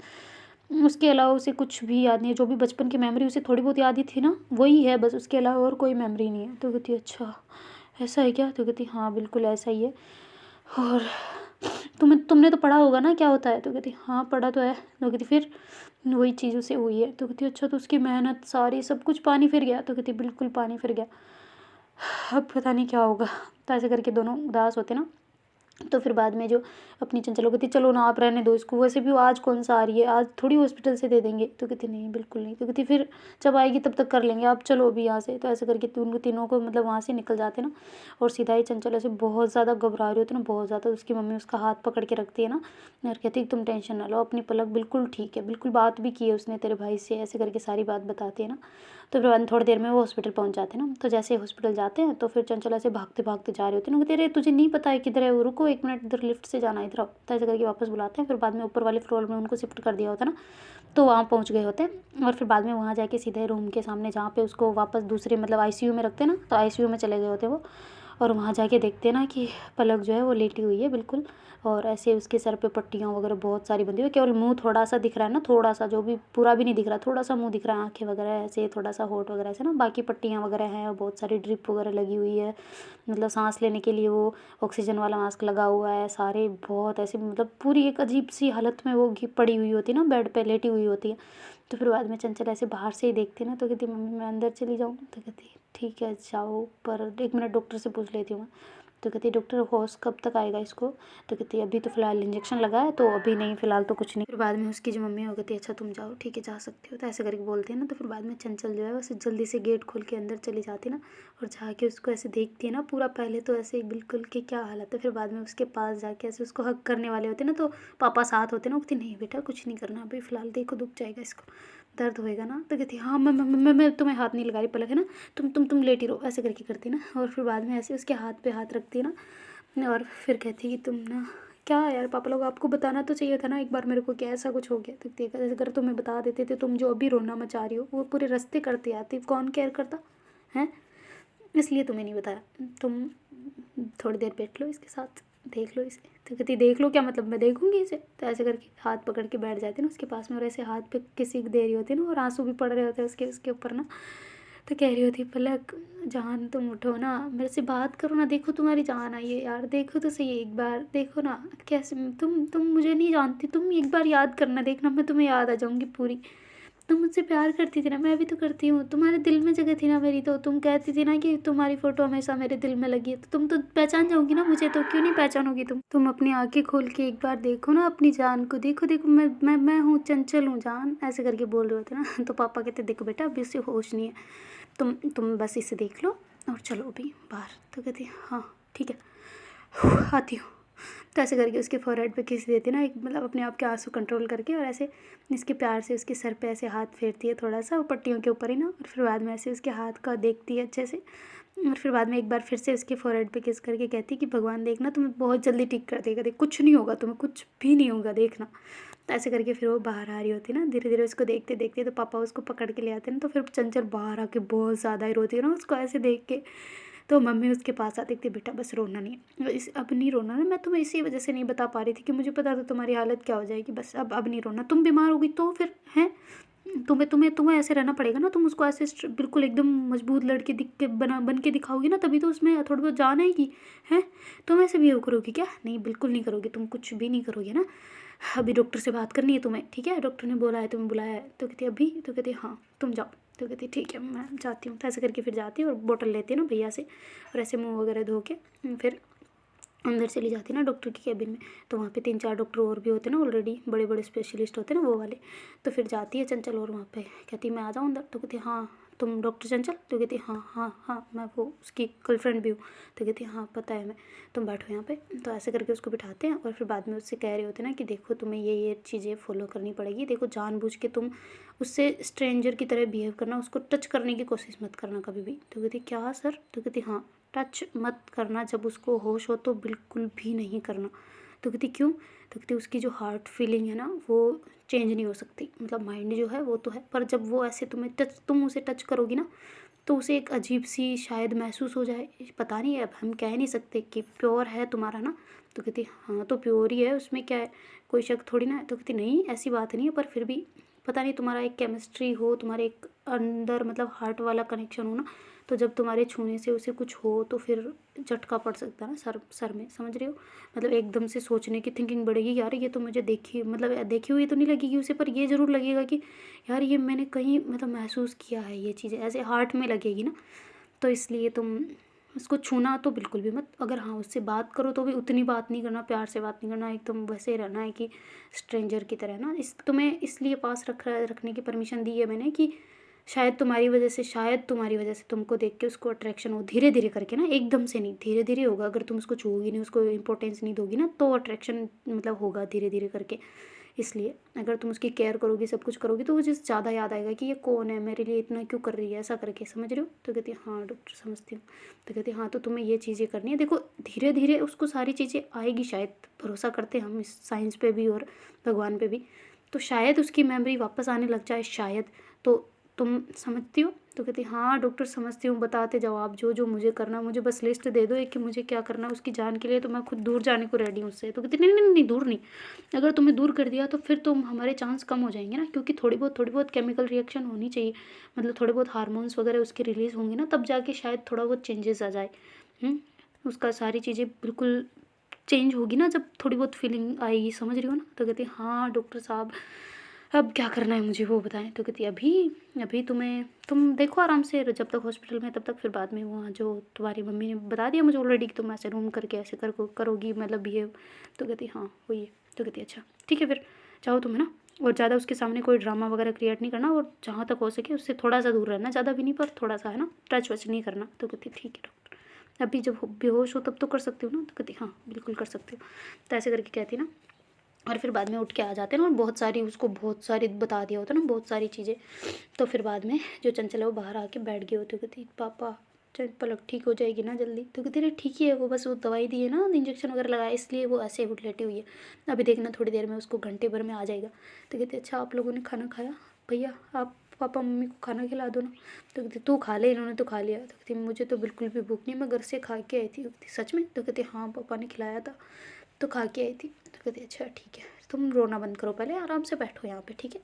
उसके अलावा उसे कुछ भी याद नहीं है, जो भी बचपन की मेमोरी उसे थोड़ी बहुत याद ही थी ना वही है बस, उसके अलावा और कोई मेमोरी नहीं है। तो कहती अच्छा ऐसा है क्या? तो कहती हाँ बिल्कुल ऐसा ही है, और तुमने तो पढ़ा होगा ना क्या होता है? तो कहती हाँ पढ़ा तो है। तो कहती फिर वही चीज़ उसे हुई है। तो कहती अच्छा तो उसकी मेहनत सारी सब कुछ पानी फिर गया? तो कहती बिल्कुल पानी फिर गया, अब पता नहीं क्या होगा। तो ऐसे करके दोनों उदास होते ना, तो फिर बाद में जो अपनी चंचल कहती चलो ना आप रहने दो इसको, वैसे भी वो आज कौन सा आ रही है, आज थोड़ी हॉस्पिटल से दे देंगे। तो कहती नहीं बिल्कुल नहीं। तो कहती फिर जब आएगी तब तक कर लेंगे, आप चलो अभी यहाँ से। तो ऐसे करके उनको तीनों को मतलब वहाँ से निकल जाते ना, और सीधा ही चंचल ऐसे बहुत ज़्यादा घबरा रही होती ना, बहुत ज़्यादा। उसकी मम्मी उसका हाथ पकड़ के रखती है ना, और कहती तुम टेंशन ना लो, अपनी पलक बिल्कुल ठीक है, बिल्कुल बात भी की है उसने तेरे भाई से, ऐसे करके सारी बात बताती है ना। तो फिर थोड़ी देर में वो हॉस्पिटल पहुंच जाते हैं ना। तो जैसे हॉस्पिटल जाते हैं तो फिर चंचल ऐसे भागते भागते जा रहे होते हैं ना, कहते अरे तुझे नहीं पता है किधर है वो, रुको एक मिनट इधर लिफ्ट से जाना, इधर आओ। तो ऐसे करके वापस बुलाते हैं, फिर बाद में ऊपर वाले फ्लोर में उनको शिफ्ट कर दिया होता है ना, तो वहाँ पहुँच गए होते हैं। और फिर बाद में वहाँ जाके सीधे रूम के सामने जहाँ पे उसको वापस दूसरे मतलब आईसीयू में रखते हैं ना, तो आईसीयू में चले गए होते वो, और वहाँ जाके देखते हैं ना कि पलक जो है वो लेटी हुई है बिल्कुल, और ऐसे उसके सर पे पट्टियाँ वगैरह बहुत सारी बंधी हुई है, केवल मुंह थोड़ा सा दिख रहा है ना, थोड़ा सा, जो भी पूरा भी नहीं दिख रहा, थोड़ा सा मुंह दिख रहा है, आंखें वगैरह ऐसे थोड़ा सा होठ वगैरह ऐसे ना, बाकी पट्टियाँ वगैरह हैं, और बहुत सारी ड्रिप वगैरह लगी हुई है, मतलब सांस लेने के लिए वो ऑक्सीजन वाला मास्क लगा हुआ है, सारे बहुत ऐसे मतलब पूरी एक अजीब सी हालत में वो पड़ी हुई होती है ना, बेड पे लेटी हुई होती है। तो फिर बाद में चंचल ऐसे बाहर से ही देखती है ना, तो कहती मम्मी मैं अंदर चली जाऊँ? तो कहती ठीक है जाओ, पर एक मिनट डॉक्टर से पूछ लेती हूँ मैं। तो कहती डॉक्टर होश कब तक आएगा इसको? तो कहती अभी तो फ़िलहाल इंजेक्शन लगा है, तो अभी नहीं, फ़िलहाल तो कुछ नहीं। फिर बाद में उसकी जो मम्मी है वो कहती अच्छा तुम जाओ, ठीक है जा सकते हो, तो ऐसे करके बोलते हैं ना। तो फिर बाद में चंचल जो है वैसे जल्दी से गेट खोल के अंदर चली जाती ना, और जाके उसको ऐसे देखती है ना पूरा, पहले तो ऐसे बिल्कुल कि क्या हालत है, फिर बाद में उसके पास जाके ऐसे उसको हग करने वाले होते ना, तो पापा साथ होते ना, वो कहती नहीं बेटा कुछ नहीं करना अभी फ़िलहाल, देखो दुख जाएगा इसको, दर्द होएगा ना। तो कहती हाँ मैं तुम्हें हाथ नहीं लगा रही, पलक है ना, तुम लेटी रहो, ऐसे करके करती ना। और फिर बाद में ऐसे उसके हाथ पे हाथ रखती ना, और फिर कहती कि तुम ना क्या यार पापा लोग, आपको बताना तो चाहिए था ना एक बार मेरे को, क्या ऐसा कुछ हो गया? तो देखा जैसे अगर तुम्हें बता देते थे, तुम जो अभी रोना मचा रही हो वो पूरे रास्ते करते आती, कौन केयर करता है, इसलिए तुम्हें नहीं बताया। तुम थोड़ी देर बैठ लो इसके साथ, देख लो इसे। तो कहती देख लो क्या मतलब, मैं देखूंगी इसे? तो ऐसे करके हाथ पकड़ के बैठ जाती ना उसके पास में, और ऐसे हाथ पे किसी दे रही होती है ना, और आंसू भी पड़ रहे होते हैं उसके ऊपर ना। तो कह रही होती पलक जान तुम उठो ना, मेरे से बात करो ना, देखो तुम्हारी जान आई है यार, देखो तो सही एक बार, देखो ना कैसे तुम मुझे नहीं जानती, तुम एक बार याद करना, देखना मैं तुम्हें याद आ जाऊंगी पूरी। तुम मुझसे प्यार करती थी ना, मैं भी तो करती हूँ, तुम्हारे दिल में जगह थी ना मेरी, तो तुम कहती थी ना कि तुम्हारी फ़ोटो हमेशा मेरे दिल में लगी है, तो तुम तो पहचान जाओगी ना मुझे, तो क्यों नहीं पहचानोगी तुम अपनी आंखें खोल के एक बार देखो ना अपनी जान को, देखो देखो मैं हूँ, चंचल हूँ जान, ऐसे करके बोल रहे होते ना। तो पापा कहते देखो बेटा अभी इससे होश नहीं है, तुम बस इसे देख लो और चलो अभी बाहर। तो कहती हाँ ठीक है आती हूँ। तो ऐसे करके उसके फोरहेड पे किस देती ना, एक मतलब अपने आप के आंसू कंट्रोल करके, और ऐसे इसके प्यार से उसके सर पे ऐसे हाथ फेरती है थोड़ा सा पट्टियों के ऊपर ही ना, और फिर बाद में ऐसे उसके हाथ का देखती है अच्छे से, और फिर बाद में एक बार फिर से उसके फोरहेड पे किस करके कहती कि भगवान देखना तुम्हें बहुत जल्दी ठीक कर देगा, देख कुछ नहीं होगा, तुम्हें कुछ भी नहीं होगा देखना। तो ऐसे करके फिर वो बाहर आ रही होती ना, धीरे धीरे उसको देखते देखते, तो पापा उसको पकड़ के ले आते हैं ना, तो फिर चंचल बाहर आके बहुत ज़्यादा ही रोती है ना उसको ऐसे देख के। तो मम्मी उसके पास आती थी, बेटा बस रोना नहीं है, इस अब नहीं रोना ना, मैं तुम्हें इसी वजह से नहीं बता पा रही थी कि मुझे पता था तुम्हारी हालत क्या हो जाएगी, बस अब नहीं रोना, तुम बीमार होगी तो फिर हैं, तुम्हें ऐसे रहना पड़ेगा ना, तुम उसको ऐसे बिल्कुल एकदम मजबूत लड़के दिख के बन के दिखाओगी ना, तभी तो उसमें थोड़ी बहुत जान आएगी। हैं तुम ऐसे भी करोगी क्या? नहीं बिल्कुल नहीं करोगी, तुम कुछ भी नहीं करोगे ना। अभी डॉक्टर से बात करनी है तुम्हें, ठीक है, डॉक्टर ने बोला है तुम्हें बुलाया है। तो कहती अभी? तो कहती हाँ तुम जाओ। तो कहती ठीक है मैं जाती हूँ। तो ऐसे करके फिर जाती है और बोतल लेती है ना भैया से, और ऐसे मुँह वगैरह धो के फिर अंदर चली जाती है ना डॉक्टर की केबिन में। तो वहाँ पे 3-4 डॉक्टर और भी होते हैं ना, ऑलरेडी बड़े बड़े स्पेशलिस्ट होते हैं ना वो वाले। तो फिर जाती है चंचल और वहाँ पे कहती मैं आ जाऊँ अंदर? तो कहती हाँ तुम डॉक्टर चंचल? तो कहती हाँ हाँ हाँ मैं वो उसकी गर्लफ्रेंड भी हूँ। तो कहती हाँ पता है मैं, तुम बैठो यहाँ पे। तो ऐसे करके उसको बिठाते हैं और फिर बाद में उससे कह रहे होते हैं ना कि देखो तुम्हें ये चीज़ें फॉलो करनी पड़ेगी, देखो जानबूझ के तुम उससे स्ट्रेंजर की तरह बिहेव करना, उसको टच करने की कोशिश मत करना कभी भी। तो कहती क्या सर? तो कहती हाँ टच मत करना, जब उसको होश हो तो बिल्कुल भी नहीं करना। तो कहती क्यों? तो कहती उसकी जो हार्ट फीलिंग है ना वो चेंज नहीं हो सकती, मतलब माइंड जो है वो तो है, पर जब वो ऐसे तुम उसे टच करोगी ना तो उसे एक अजीब सी शायद महसूस हो जाए, पता नहीं, अब हम कह नहीं सकते कि प्योर है तुम्हारा ना। तो कहती हाँ तो प्योर ही है, उसमें क्या है, कोई शक थोड़ी ना है। तो कहती नहीं ऐसी बात नहीं है, पर फिर भी पता नहीं तुम्हारा एक केमिस्ट्री हो, तुम्हारे एक अंदर मतलब हार्ट वाला कनेक्शन हो ना, तो जब तुम्हारे छूने से उसे कुछ हो तो फिर झटका पड़ सकता है ना सर में, समझ रहे हो, मतलब एकदम से सोचने की थिंकिंग बढ़ेगी, यार ये तो मुझे देखी हुई तो नहीं लगेगी उसे, पर ये ज़रूर लगेगा कि यार ये मैंने कहीं मतलब महसूस किया है, ये चीज़ें ऐसे हार्ट में लगेगी ना। तो इसलिए तुम उसको छूना तो बिल्कुल भी मत, अगर हाँ उससे बात करो तो भी उतनी बात नहीं करना, प्यार से बात नहीं करना, एकदम वैसे रहना है कि स्ट्रेंजर की तरह ना। तुम्हें इसलिए पास रखने की परमिशन दी है मैंने कि शायद तुम्हारी वजह से तुमको देख के उसको अट्रैक्शन हो, धीरे धीरे करके ना, एकदम से नहीं, धीरे धीरे होगा, अगर तुम उसको छूओगी नहीं, उसको इंपॉर्टेंस नहीं दोगी ना, तो अट्रैक्शन मतलब होगा धीरे धीरे करके। इसलिए अगर तुम उसकी केयर करोगी, सब कुछ करोगी, तो मुझे ज़्यादा याद आएगा कि ये कौन है, मेरे लिए इतना क्यों कर रही है, ऐसा करके, समझ रहे हो। तो कहती है हाँ डॉक्टर समझती हूँ। तो कहती है हाँ तो तुम्हें ये चीज़ें करनी है, देखो धीरे धीरे उसको सारी चीज़ें आएगी, शायद भरोसा करते हैं हम इस साइंस पे भी और भगवान पे भी, तो शायद उसकी मेमोरी वापस आने लग जाए शायद। तो तुम समझती हो? तो कहती हाँ डॉक्टर समझती हूँ, बताते जाओ आप जो जो मुझे करना, मुझे बस लिस्ट दे दो एक कि मुझे क्या करना है उसकी जान के लिए, तो मैं खुद दूर जाने को रेडी हूँ उससे। तो कहती नहीं नहीं नहीं दूर नहीं, अगर तुम्हें दूर कर दिया तो फिर तुम हमारे चांस कम हो जाएंगे ना, क्योंकि थोड़ी बहुत केमिकल रिएक्शन होनी चाहिए, मतलब थोड़े बहुत हार्मोन्स वगैरह उसके रिलीज़ होंगे ना, तब जाके शायद थोड़ा बहुत चेंजेस आ जाए। उसका सारी चीज़ें बिल्कुल चेंज होगी ना, जब थोड़ी बहुत फीलिंग आएगी, समझ रही हो ना। तो कहती हाँ डॉक्टर साहब अब क्या करना है मुझे वो बताएं। तो कहती अभी अभी तुम देखो आराम से, जब तक हॉस्पिटल में तब तक, फिर बाद में वहाँ जो तुम्हारी मम्मी ने बता दिया मुझे ऑलरेडी कि तुम ऐसे रूम करके ऐसे करोगी मतलब बिहेव। तो कहती हाँ वही है। तो कहती अच्छा ठीक है फिर जाओ तुम, है ना, और ज़्यादा उसके सामने कोई ड्रामा वगैरह क्रिएट नहीं करना, और जहाँ तक हो सके उससे थोड़ा सा दूर रहना, ज़्यादा भी नहीं पर थोड़ा सा, है ना, टच वच नहीं करना। तो कहती ठीक है डॉक्टर, अभी जब बेहोश हो तब तो कर सकती हूँ ना। तो कहती हाँ बिल्कुल कर सकती हूँ। तो ऐसे करके कहती ना, और फिर बाद में उठ के आ जाते हैं ना, और बहुत सारी बता दिया होता है ना, बहुत सारी चीज़ें। तो फिर बाद में जो चंचल है वो बाहर आके बैठ गई होती, कहती पापा पलक ठीक हो जाएगी ना जल्दी? तो कहती रहे ठीक ही है, वो बस वो दवाई दी है ना, इंजेक्शन वगैरह लगाया, इसलिए वो ऐसे उठ लेटी हुई है, अभी देखना थोड़ी देर में उसको घंटे भर में आ जाएगा। तो कहती अच्छा आप लोगों ने खाना खाया? भैया आप पापा मम्मी को खाना खिला दो ना। तो कहती तू खा ले, इन्होंने तो खा लिया। तो कहती मुझे तो बिल्कुल भी भूख नहीं, मैं घर से खा के आई थी। कहती सच में? तो कहती हाँ पापा ने खिलाया था तो खा के आई थी। तो कहती अच्छा ठीक है। तुम रोना बंद करो, पहले आराम से बैठो यहाँ पे, ठीक है।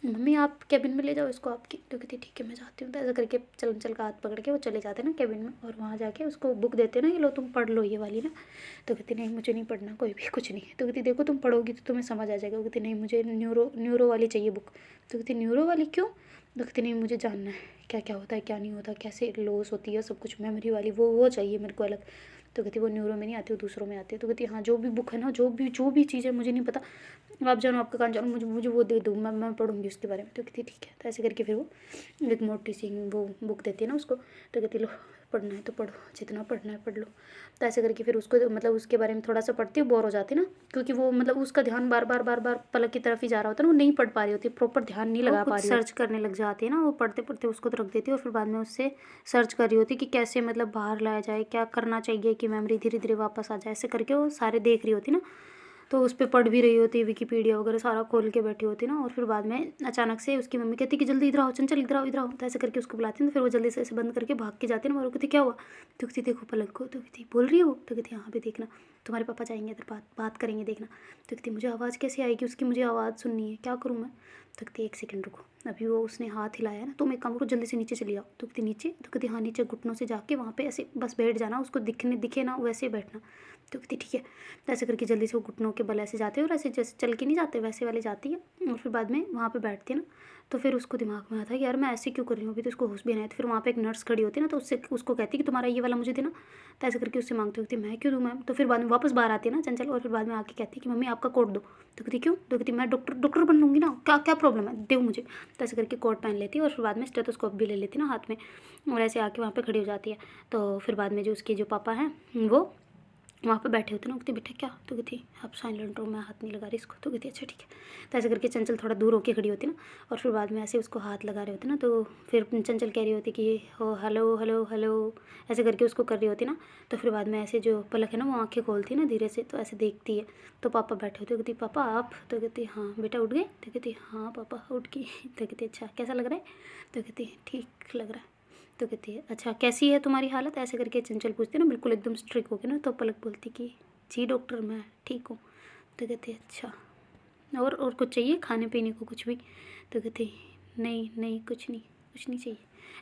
मम्मी आप कैबिन में ले जाओ इसको आपकी। तो कहती ठीक है मैं जाती हूँ। तो ऐसा करके चंचल का हाथ पकड़ के वो चले जाते ना कैबिन में, और वहाँ जाके उसको बुक देते ना, ये लो तुम पढ़ लो ये वाली ना। तो कहती नहीं मुझे नहीं पढ़ना कोई भी, कुछ नहीं है। तो कहती देखो तुम पढ़ोगी तो तुम्हें समझ आ जाएगा। वो कहती नहीं मुझे न्यूरो वाली चाहिए बुक। तो कहती न्यूरो वाली क्यों? तो कहती नहीं मुझे जानना है क्या क्या होता है क्या नहीं होता, कैसे लॉस होती है सब कुछ, मेमोरी वाली वो चाहिए मेरे को अलग। तो कहती वो न्यूरो में नहीं आती, वो दूसरों में आती है। तो कहती हाँ जो भी बुक है ना, जो भी चीज़ है मुझे नहीं पता, आप जानो आपका कान जानो, मुझे वो दे दो, मैं पढ़ूंगी उसके बारे में। तो कहती ठीक है। तो ऐसे करके फिर वो एक मोटी सी वो बुक देती है ना उसको। तो कहती लो पढ़ना है तो पढ़ो, जितना पढ़ना है पढ़ लो। तो ऐसे करके फिर उसको मतलब उसके बारे में थोड़ा सा पढ़ती है, बोर हो जाती है ना, क्योंकि वो मतलब उसका ध्यान बार बार पलक की तरफ ही जा रहा होता है ना, वो नहीं पढ़ पा रही होती, प्रॉपर ध्यान नहीं लगा पा रही, सर्च करने लग जाती है ना। वो पढ़ते पढ़ते उसको तो रख देती है, और फिर बाद में उससे सर्च कर रही होती कि कैसे मतलब बाहर लाया जाए, क्या करना चाहिए कि मेमोरी धीरे धीरे वापस आ जाए। ऐसे करके वो सारे देख रही होती ना, तो उस पर पढ़ भी रही होती है, विकीपीडिया वगैरह सारा खोल के बैठी होती ना। और फिर बाद में अचानक से उसकी मम्मी कहती कि जल्दी इधर आओ चंचल, इधर आओ इधर आओ। तो ऐसे करके उसको बुलाती हैं। तो फिर वो जल्दी से ऐसे बंद करके भाग के जाती है ना। और वो कहती क्या हुआ? तो कहती देखो पलक को। तो कहती बोल रही हो? तो कहती यहाँ पे देखना, तुम्हारे पापा जाएंगे इधर, बात करेंगे देखना। तो कहती मुझे आवाज़ कैसे आएगी उसकी, मुझे आवाज़ सुननी है, क्या करूँ मैं? तो कहती एक सेकंड रुको, अभी वो उसने हाथ हिलाया ना, तुम एक काम करो जल्दी से नीचे चली जाओ। तो कहती नीचे? तो कहती हाँ नीचे घुटनों से जाके वहाँ पे ऐसे बस बैठ जाना, उसको दिखे ना वैसे बैठना। तो कहती ठीक है। तो ऐसे करके जल्दी से वो घुटनों के बल ऐसे जाते हैं, और ऐसे जैसे चल के नहीं जाते वैसे वाले जाती है। और फिर बाद में वहाँ पे बैठती है ना, तो फिर उसको दिमाग में आता है कि यार मैं ऐसे क्यों कर रही हूँ, अभी तो उसको होश भी नहीं आया। तो फिर वहाँ पे एक नर्स खड़ी होती है ना, तो उसको कहती है कि तुम्हारा ये वाला मुझे देना। तो ऐसे करके उससे मांगती होती है, मैं क्यों दूँ मैम? तो फिर बाद में वापस बाहर आती है ना चंचल, और फिर बाद में आके कहती है कि मम्मी आपका कोट दो। तो कहती क्यों? तो कहती मैं डॉक्टर बन लूँगी ना, क्या क्या प्रॉब्लम है, दो मुझे। तो ऐसे करके कोट पहन लेती है, और फिर बाद में स्टेथोस्कोप भी ले लेती है ना हाथ में, और ऐसे आके वहाँ पे खड़ी हो जाती है। तो फिर बाद में जो उसके जो पापा हैं वो वहाँ पे बैठे होते ना। कहती बेटा क्या? तो कहती आप साइलेंट रहो, मैं हाथ नहीं लगा रही इसको। तो कहती अच्छा ठीक है। तो ऐसे करके चंचल थोड़ा दूर होके खड़ी होती ना, और फिर बाद में ऐसे उसको हाथ लगा रहे होते ना। तो फिर चंचल कह रही होती कि हो हेलो हेलो हेलो, ऐसे करके उसको कर रही होती ना। तो फिर बाद में ऐसे जो पलक है ना, वो आँखें खोलती है ना धीरे से, तो ऐसे देखती है। तो पापा बैठे होते, कहती पापा आप? तो कहती हाँ बेटा उठ गए? तो कहती हाँ पापा उठ गई। तो कहती अच्छा कैसा लग रहा है? तो कहती ठीक लग रहा है। तो कहती है अच्छा कैसी है तुम्हारी हालत? ऐसे करके चंचल पूछती है ना, बिल्कुल एकदम स्ट्रिक होके ना। तो पलक बोलती कि जी डॉक्टर मैं ठीक हूँ। तो कहती है अच्छा और कुछ चाहिए खाने पीने को कुछ भी? तो कहती नहीं नहीं कुछ नहीं चाहिए।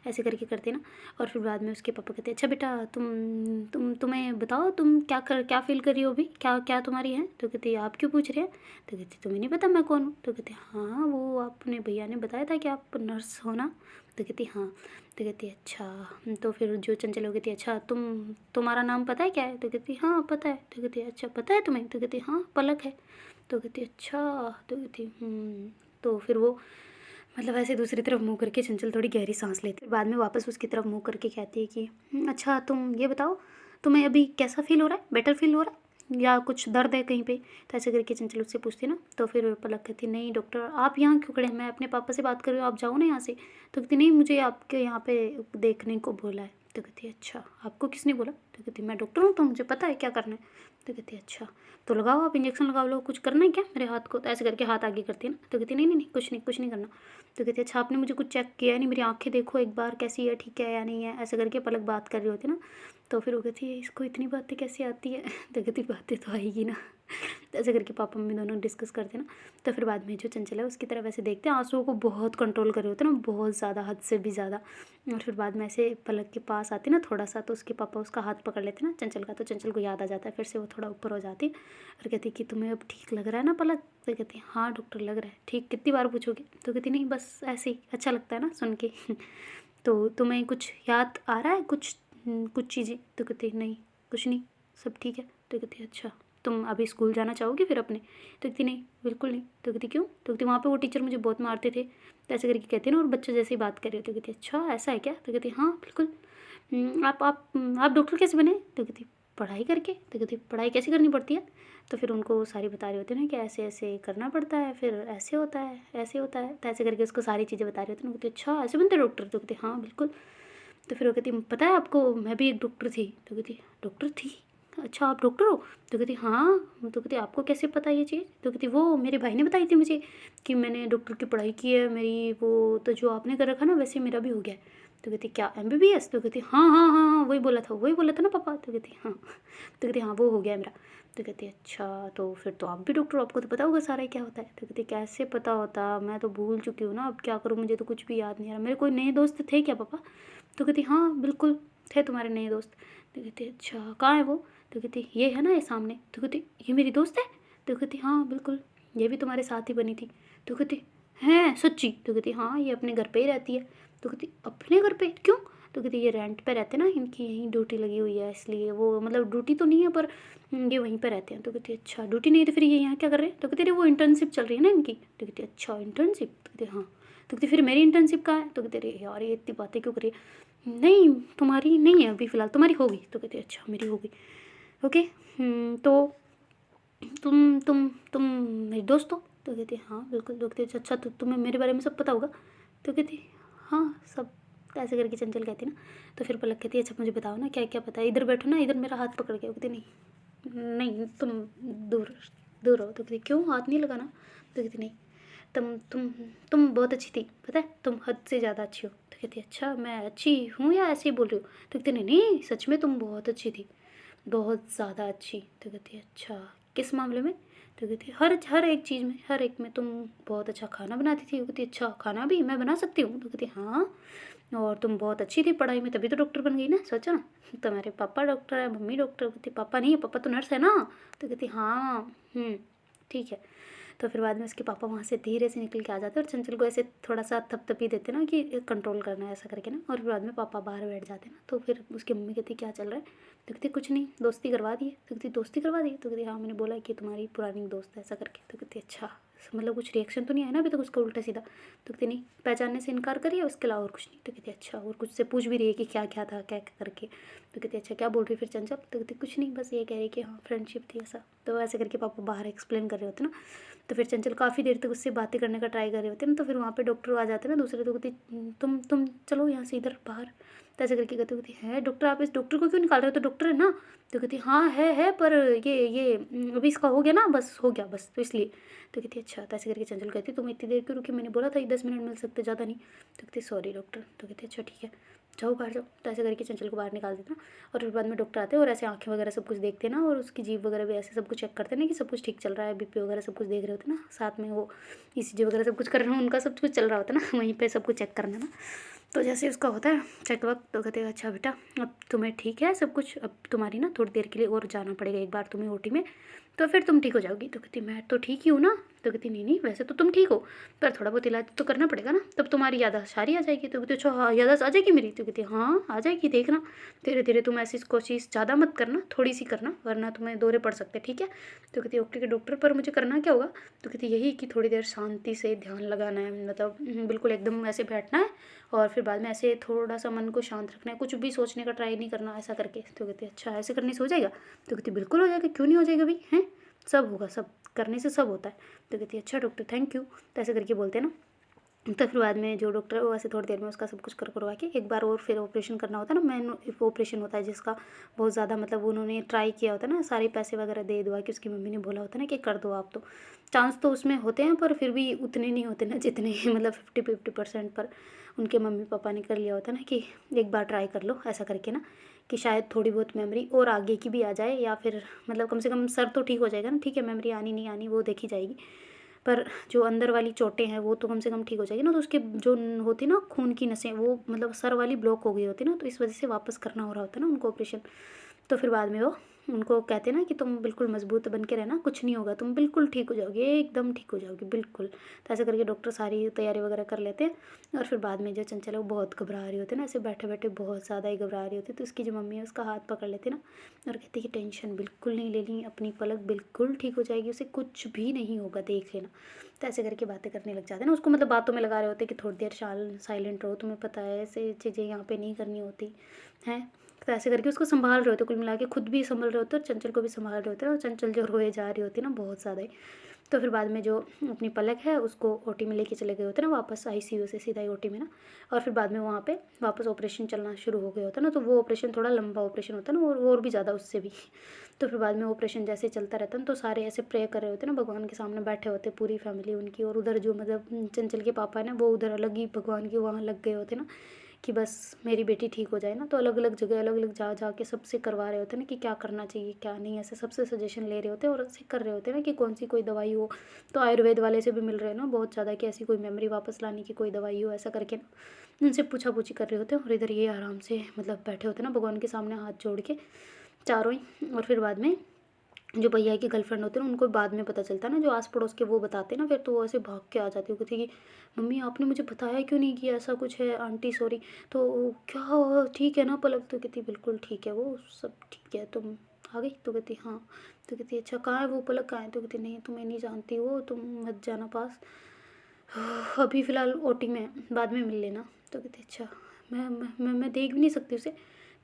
ऐसे करके करते ना। और फिर बाद में उसके पापा कहते अच्छा बेटा तुम्हें बताओ तुम क्या फील कर रही हो अभी, क्या क्या तुम्हारी है? तो कहती आप क्यों पूछ रहे हैं? तो कहती तुम्हें नहीं पता मैं कौन हूँ? तो कहती हाँ वो अपने भैया ने बताया था कि आप नर्स हो ना। तो कहती हाँ। तो कहती अच्छा। तो फिर जो चंचल हो कहती अच्छा तुम्हारा नाम पता है क्या है? तो कहती हाँ पता है। तो कहती अच्छा पता है तुम्हें? तो कहती हाँ पलक है। तो कहती अच्छा। तो कहती तो फिर वो मतलब ऐसे दूसरी तरफ मुँह करके चंचल थोड़ी गहरी सांस लेती है, बाद में वापस उसकी तरफ मुँह करके कहती है कि अच्छा तुम ये बताओ तुम्हें अभी कैसा फील हो रहा है, बेटर फील हो रहा है या कुछ दर्द है कहीं पे? तो ऐसे करके चंचल उससे पूछती ना। तो फिर पलक कहती नहीं डॉक्टर आप यहाँ क्यों खड़े हैं, मैं अपने पापा से बात कर रही हूँ, आप जाओ ना यहाँ से। तो कहती नहीं मुझे आपके यहाँ पे देखने को बोला है। तो कहती अच्छा आपको किसने बोला? तो कहती मैं डॉक्टर हूँ तो मुझे पता है क्या करना है। तो कहती अच्छा तो लगाओ आप इंजेक्शन लगाओ लो, कुछ करना है क्या मेरे हाथ को? तो ऐसे करके हाथ आगे करती है ना। तो कहती नहीं कुछ नहीं करना। तो कहती अच्छा आपने मुझे कुछ चेक किया नहीं, मेरी आंखें देखो एक बार कैसी है, ठीक है या नहीं है? ऐसे करके पलक बात कर रही होती ना। तो फिर वो कहती है इसको इतनी बातें कैसे आती है? तो कहती बातें तो आएगी ना। तो ऐसे करके पापा मम्मी दोनों डिस्कस करते ना। तो फिर बाद में जो चंचल है उसकी तरफ ऐसे देखते हैं, आंसुओं को बहुत कंट्रोल कर रहे होते ना, बहुत ज़्यादा, हद से भी ज़्यादा। और फिर बाद में ऐसे पलक के पास आती ना थोड़ा सा, तो उसके पापा उसका हाथ पकड़ लेते ना चंचल का। तो चंचल को याद आ जाता है, फिर से वो थोड़ा ऊपर हो जाती और कहती कि तुम्हें अब ठीक लग रहा है ना पलक? तो कहती हाँ डॉक्टर लग रहा है ठीक। कितनी बार पूछोगे? तो कहती नहीं बस ऐसे ही अच्छा लगता है ना सुन के। तो तुम्हें कुछ याद आ रहा है कुछ चीज़ें? तो कहती नहीं कुछ नहीं सब ठीक है। तो कहती अच्छा तुम अभी स्कूल जाना चाहोगी फिर अपने? तो कहती नहीं बिल्कुल नहीं। तो कहती क्यों? तो कहती वहाँ पे वो टीचर मुझे बहुत मारते थे। तो ऐसे करके कहती ना, और बच्चों जैसे ही बात कर रही हो। तो कहती अच्छा ऐसा है क्या? तो कहती हाँ बिल्कुल। आप डॉक्टर कैसे बने? तो कहती पढ़ाई करके। तो कहती पढ़ाई कैसे करनी पड़ती है? तो फिर उनको वो सारी बता रहे होते हैं ना कि ऐसे ऐसे करना पड़ता है, फिर ऐसे होता है ऐसे होता है। तो ऐसे करके उसको सारी चीज़ें बता रहे होते हैं। कहती अच्छा ऐसे बनते डॉक्टर? तो कहती हाँ बिल्कुल। तो फिर वो कहती पता है आपको मैं भी एक डॉक्टर थी। तो कहती डॉक्टर थी? अच्छा आप डॉक्टर हो? तो कहती हाँ। तो कहती आपको कैसे पता ये चीज़? तो कहती वो मेरे भाई ने बताई थी मुझे कि मैंने डॉक्टर की पढ़ाई की है मेरी, वो तो जो आपने कर रखा ना वैसे मेरा भी हो गया है। तो कहती क्या MBBS? तो कहती हाँ हाँ हाँ हाँ वही बोला था ना पापा। तो कहती हाँ। तो कहती हाँ वो हो गया मेरा। तो कहती है अच्छा, तो फिर तो आप भी डॉक्टर हो, आपको तो पता होगा सारा ही क्या होता है। तो कहती है कैसे पता होता, मैं तो भूल चुकी हूँ ना, अब क्या करूँ, मुझे तो कुछ भी याद नहीं आ रहा। मेरे कोई नए दोस्त थे क्या पापा? तो कहती हाँ बिल्कुल थे तुम्हारे नए दोस्त। तो कहती अच्छा कहाँ है वो? तो कहती ये है ना ये सामने। तो कहती ये मेरी दोस्त है? तो कहती हाँ बिल्कुल, ये भी तुम्हारे साथ ही बनी थी। तो कहती हैं सच्ची? तो कहती हाँ ये अपने घर पे ही रहती है। तो कहती अपने घर पे क्यों? तो कहती ये रेंट पे रहते ना, इनकी यहीं ड्यूटी लगी हुई है इसलिए, वो मतलब ड्यूटी तो नहीं है पर ये वहीं पे रहते हैं। तो कहती अच्छा ड्यूटी नहीं है तो फिर ये यहाँ क्या कर रहे हैं? तो कहती अरे वो इंटर्नशिप चल रही है ना इनकी। तो कहती अच्छा इंटर्नशिप? तो कहती हाँ। तो कहती फिर मेरी इंटर्नशिप कहाँ है? तो कहते अरे यार ये इतनी बातें क्यों कर रही है? नहीं तुम्हारी नहीं है अभी फ़िलहाल, तुम्हारी होगी। तो कहती अच्छा मेरी होगी, ओके। तो तुम मेरी दोस्त हो? तो कहती हाँ बिल्कुल। तो कहती अच्छा तो तुम्हें मेरे बारे में सब पता होगा? तो कहती हाँ सब। तो ऐसे करके चंचल कहती ना। तो फिर पलक कहती है अच्छा मुझे बताओ ना क्या क्या पता है, इधर बैठो ना, इधर मेरा हाथ पकड़ के। वो कहती नहीं नहीं तुम दूर दूर रहो। तो कहती क्यों, हाथ नहीं लगाना। तो कहती नहीं तुम बहुत अच्छी थी, पता है तुम हद से ज़्यादा अच्छी हो। तो कहती अच्छा मैं अच्छी हूँ या ऐसे ही बोल रही हूँ? तो कहती नहीं नहीं सच में तुम बहुत अच्छी थी, बहुत ज़्यादा अच्छी। तो कहती है अच्छा किस मामले में? तो कहती है हर एक चीज़ में, हर एक में। तुम बहुत अच्छा खाना बनाती थी। वो कहती है अच्छा खाना भी मैं बना सकती हूँ? तो कहती है हाँ। और तुम बहुत अच्छी थी पढ़ाई में, तभी तो डॉक्टर बन गई ना, सोचो ना। तुम्हारे पापा डॉक्टर है, मम्मी डॉक्टर। कहती पापा नहीं है, पापा तो नर्स है ना। तो कहती हाँ ठीक है। तो फिर बाद में उसके पापा वहाँ से धीरे से निकल के आ जाते हैं और चंचल को ऐसे थोड़ा सा थपथपी देते ना कि कंट्रोल करना है ऐसा करके ना। और फिर बाद में पापा बाहर बैठ जाते ना। तो फिर उसकी मम्मी कहती क्या चल रहा है? तो कहती कुछ नहीं, दोस्ती करवा दी है। तो कहती दोस्ती करवा दी? तो कहती हाँ मैंने बोला कि तुम्हारी पुरानी दोस्त है ऐसा करके। तो कहती अच्छा मतलब कुछ रिएक्शन तो नहीं आया ना अभी तक उसका उल्टा सीधा? तो कहती नहीं, पहचानने से इनकार करिए, उसके अलावा और कुछ नहीं। तो कहती अच्छा और कुछ से पूछ भी रही है कि क्या क्या था क्या क्या करके। तो कहती अच्छा क्या बोल रही फिर चंचल? तो कहती कुछ नहीं, बस ये कह रही कि हाँ फ्रेंडशिप थी ऐसा। तो ऐसे करके पापा बाहर एक्सप्लेन कर रहे होते ना। तो फिर चंचल काफ़ी देर तक उससे बातें करने का ट्राई कर रहे होते हैं ना। तो फिर वहाँ पे डॉक्टर आ जाते हैं ना दूसरे। तो कहती तुम चलो यहाँ से इधर बाहर। तो ऐसे करके कहती होती है डॉक्टर आप इस डॉक्टर को क्यों निकाल रहे हो? तो डॉक्टर है ना। तो कहती हाँ है पर ये अभी इसका हो गया ना, बस हो गया बस, तो इसलिए। तो कहती अच्छा। तो ऐसे करके चंचल कहती तुम इतनी देर क्यों रुकी? मैंने बोला था 10 मिनट मिल सकते, ज़्यादा नहीं। तो कहती सॉरी डॉक्टर। तो कहती अच्छा ठीक है जाओ बाहर जाओ। तो ऐसे करके चंचल को बाहर निकाल देते ना। और फिर बाद में डॉक्टर आते हैं और ऐसे आँखें वगैरह सब कुछ देखते ना, और उसकी जीभ वगैरह भी ऐसे सब कुछ चेक करते ना कि सब कुछ ठीक चल रहा है, बीपी वगैरह सब कुछ देख रहे होते ना, साथ में वो ईसीजी वगैरह सब कुछ कर रहे हैं, उनका सब कुछ चल रहा होता ना वहीं पे सब कुछ चेक करना ना। तो जैसे उसका होता है चेक वक्त, तो कहते हैं अच्छा बेटा अब तुम्हें ठीक है सब कुछ, अब तुम्हारी ना थोड़ी देर के लिए और जाना पड़ेगा एक बार तुम्हें ओटी में, तो फिर तुम ठीक हो जाओगी। तो कहती मैं तो ठीक ही हूँ ना। तो कहती नहीं नहीं वैसे तो तुम ठीक हो, पर थोड़ा बहुत इलाज तो करना पड़ेगा ना, तब तुम्हारी याददाश्त सारी आ जाएगी। तो कहती अच्छा हाँ याददाश्त आ जाएगी मेरी? तो कहती हाँ आ जाएगी, देखना धीरे धीरे, तुम ऐसी कोशिश ज़्यादा मत करना, थोड़ी सी करना वरना तुम्हें दौरे पड़ सकते हैं, ठीक है? तो कहती ओके डॉक्टर, पर मुझे करना क्या होगा? तो कहती यही कि थोड़ी देर शांति से ध्यान लगाना है, मतलब बिल्कुल एकदम ऐसे बैठना है और फिर बाद में ऐसे थोड़ा सा मन को शांत रखना है, कुछ भी सोचने का ट्राई नहीं करना ऐसा करके। तो कहती अच्छा ऐसे करने से हो जाएगा? तो कहती बिल्कुल हो जाएगा, क्यों नहीं हो जाएगा भाई, हैं सब होगा, सब करने से सब होता है। तो कहती अच्छा डॉक्टर थैंक यू। तो ऐसे करके बोलते हैं ना। तो फिर बाद में जो डॉक्टर है वो ऐसे थोड़ी देर में उसका सब कुछ करवा के एक बार और फिर ऑपरेशन करना होता है ना, मैन ऑपरेशन होता है जिसका बहुत ज़्यादा मतलब उन्होंने ट्राई किया होता है ना, सारे पैसे वगैरह दे दुआ कि उसकी मम्मी ने बोला होता है ना कि कर दो आप। तो चांस तो उसमें होते हैं पर फिर भी उतने नहीं होते ना जितने मतलब 50% पर उनके मम्मी पापा ने कर लिया होता है ना कि एक बार ट्राई कर लो ऐसा करके ना, कि शायद थोड़ी बहुत मेमोरी और आगे की भी आ जाए, या फिर मतलब कम से कम सर तो ठीक हो जाएगा ना, ठीक है मेमोरी आनी नहीं आनी वो देखी जाएगी, पर जो अंदर वाली चोटें हैं वो तो कम से कम ठीक हो जाएगी ना। तो उसके जो होती ना खून की नसें वो मतलब सर वाली ब्लॉक हो गई होती ना, तो इस वजह से वापस करना हो रहा होता है ना उनको ऑपरेशन। तो फिर बाद में वो उनको कहते हैं ना कि तुम बिल्कुल मजबूत बन के रहना, कुछ नहीं होगा, तुम बिल्कुल ठीक हो जाओगे, एकदम ठीक हो जाओगे बिल्कुल। तो ऐसे करके डॉक्टर सारी तैयारी वगैरह कर लेते हैं। और फिर बाद में जो चंचल है वो बहुत घबरा रही होती है ना, ऐसे बैठे बैठे बहुत ज़्यादा ही घबरा रही होती है। तो उसकी जो मम्मी है उसका हाथ पकड़ लेती है ना और कहती है कि टेंशन बिल्कुल नहीं लेनी, अपनी पलक बिल्कुल ठीक हो जाएगी, उसे कुछ भी नहीं होगा, देख लेना। तो ऐसे करके बातें करने लग जाते हैं ना, उसको मतलब बातों में लगा रहे होते हैं कि थोड़ी देर साइलेंट रहो, तुम्हें पता है ऐसे चीज़ें यहाँ पे नहीं करनी होती हैं। तो ऐसे करके उसको संभाल रहे होते, कुल मिला के खुद भी संभल रहे होते और चंचल को भी संभाल रहे होते हैं, और चंचल जो रोए जा रही होती है ना बहुत ज़्यादा ही। तो फिर बाद में जो अपनी पलक है उसको ओटी में लेके चले गए होते हैं ना वापस, आईसीयू से सीधा ही ओटी में ना। और फिर बाद में वहाँ पे वापस ऑपरेशन चलना शुरू हो गया होता है ना, तो वो ऑपरेशन थोड़ा लंबा ऑपरेशन होता है ना, और भी ज़्यादा उससे भी। तो फिर बाद में ऑपरेशन जैसे चलता रहता है तो सारे ऐसे प्रे कर रहे होते हैं ना, भगवान के सामने बैठे होते पूरी फैमिली उनकी, और उधर जो मतलब चंचल के पापा है ना वो उधर अलग ही भगवान के वहाँ लग गए होते ना कि बस मेरी बेटी ठीक हो जाए ना, तो अलग अलग जगह अलग अलग जा के सबसे करवा रहे होते हैं ना कि क्या करना चाहिए क्या नहीं, ऐसे सबसे सजेशन ले रहे होते हैं और ऐसे कर रहे होते हैं ना कि कौन सी कोई दवाई हो। तो आयुर्वेद वाले से भी मिल रहे हैं ना बहुत ज़्यादा कि ऐसी कोई मेमोरी वापस लाने की कोई दवाई हो, ऐसा करके ना उनसे पूछा पूछी कर रहे होते हैं। और इधर ये आराम से मतलब बैठे होते हैं ना भगवान के सामने हाथ जोड़ के चारों ही। और फिर बाद में जो भैया की गर्लफ्रेंड होती है ना, उनको बाद में पता चलता है ना, जो आस पड़ोस के वो बताते हैं ना, फिर तो वो ऐसे भाग के आ जाती है, कहती है कि मम्मी आपने मुझे बताया क्यों नहीं कि ऐसा कुछ है, आंटी सॉरी। तो क्या हुआ, ठीक है ना पलक? तो कहती बिल्कुल ठीक है, वो सब ठीक है, तुम आ गई? तो कहती हाँ। तो कहती अच्छा कहाँ है वो पलक, कहाँ है? तो कहती नहीं तुम्हें नहीं जानती वो, तुम मत जाना पास, अभी फ़िलहाल ओटी में है, बाद में मिल लेना। तो कहती अच्छा मैं देख भी नहीं सकती उसे।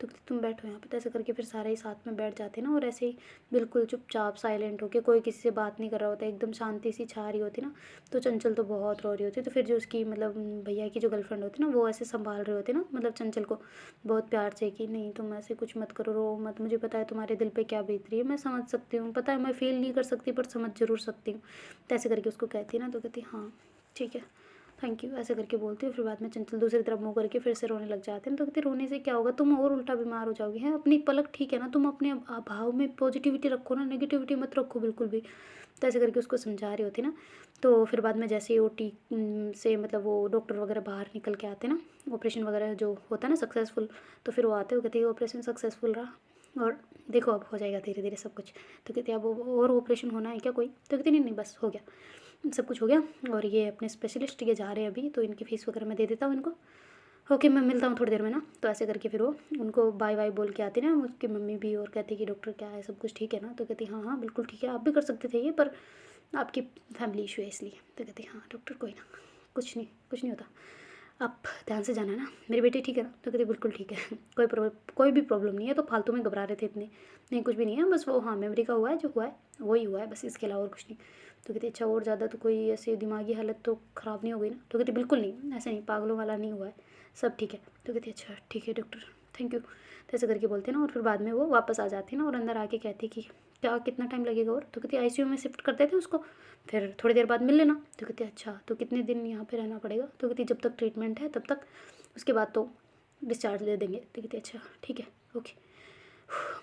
तो कहती तुम बैठो यहाँ पे। तो ऐसे करके फिर सारे ही साथ में बैठ जाते हैं ना, और ऐसे ही बिल्कुल चुपचाप साइलेंट होके, कोई किसी से बात नहीं कर रहा होता, एकदम शांति सी छा रही होती ना। तो चंचल तो बहुत रो रही होती। तो फिर जो उसकी मतलब भैया की जो गर्लफ्रेंड होती ना, वो ऐसे संभाल रहे होते ना, मतलब चंचल को बहुत प्यार से कि नहीं तुम ऐसे कुछ मत करो, रो मत, मुझे पता है तुम्हारे दिल पे क्या बीत रही है, मैं समझ सकती हूँ, पता है मैं फ़ील नहीं कर सकती पर समझ ज़रूर सकती हूँ। तो ऐसे करके उसको कहती है ना, तो कहती हाँ ठीक है थैंक यू, ऐसे करके बोलती हूँ। फिर बाद में चंचल दूसरी तरफ मुँह करके फिर से रोने लग जाते हैं। तो कहते रोने से क्या होगा, तुम और उल्टा बीमार हो जाओगी। हैं अपनी पलक ठीक है ना, तुम अपने भाव में पॉजिटिविटी रखो ना, नेगेटिविटी मत रखो बिल्कुल भी। तो ऐसे करके उसको समझा रही होती ना। तो फिर बाद में जैसे ही ओटी से मतलब वो डॉक्टर वगैरह बाहर निकल के आते ना, ऑपरेशन वगैरह जो होता है ना सक्सेसफुल, तो फिर वो आते, वो कहते हैं ऑपरेशन सक्सेसफुल रहा और देखो अब हो जाएगा धीरे धीरे सब कुछ। तो कहते अब और ऑपरेशन होना है क्या कोई? तो कहते नहीं नहीं बस हो गया, सब कुछ हो गया। और ये अपने स्पेशलिस्ट ये जा रहे हैं अभी, तो इनकी फ़ीस वगैरह मैं दे देता हूँ इनको, ओके मैं मिलता हूँ थोड़ी देर में ना। तो ऐसे करके फिर वो उनको बाय बाय बोल के आती ना उसकी मम्मी भी, और कहती कि डॉक्टर क्या है सब कुछ ठीक है ना? तो कहती हाँ हाँ बिल्कुल ठीक है, आप भी कर सकते थे ये, पर आपकी फैमिली इशू है इसलिए। तो कहती हाँ डॉक्टर कोई ना, कुछ नहीं होता, आप ध्यान से जाना ना, मेरी बेटी ठीक है ना? तो कहती बिल्कुल ठीक है कोई भी प्रॉब्लम नहीं है। तो फालतू में घबरा रहे थे इतने, नहीं कुछ भी नहीं है, बस वो हाँ मेमोरी का हुआ है, जो हुआ है वही हुआ है बस, इसके अलावा और कुछ नहीं। तो कहती अच्छा और ज़्यादा तो कोई ऐसी दिमागी हालत तो ख़राब नहीं हो गई ना? तो कहती बिल्कुल नहीं, ऐसे नहीं, पागलों वाला नहीं हुआ है, सब ठीक है। तो कहती अच्छा ठीक है डॉक्टर थैंक यू। तो ऐसे करके बोलते ना, और फिर बाद में वो वापस आ जाती ना, और अंदर आके कहती कि क्या कितना टाइम लगेगा? और तो कहती आईसीयू में शिफ्ट करते थे उसको, फिर थोड़ी देर बाद मिल लेना। तो कहती अच्छा तो कितने दिन यहाँ पे रहना पड़ेगा? तो कहती जब तक ट्रीटमेंट है तब तक, उसके बाद तो डिस्चार्ज दे देंगे। तो कहती अच्छा ठीक है ओके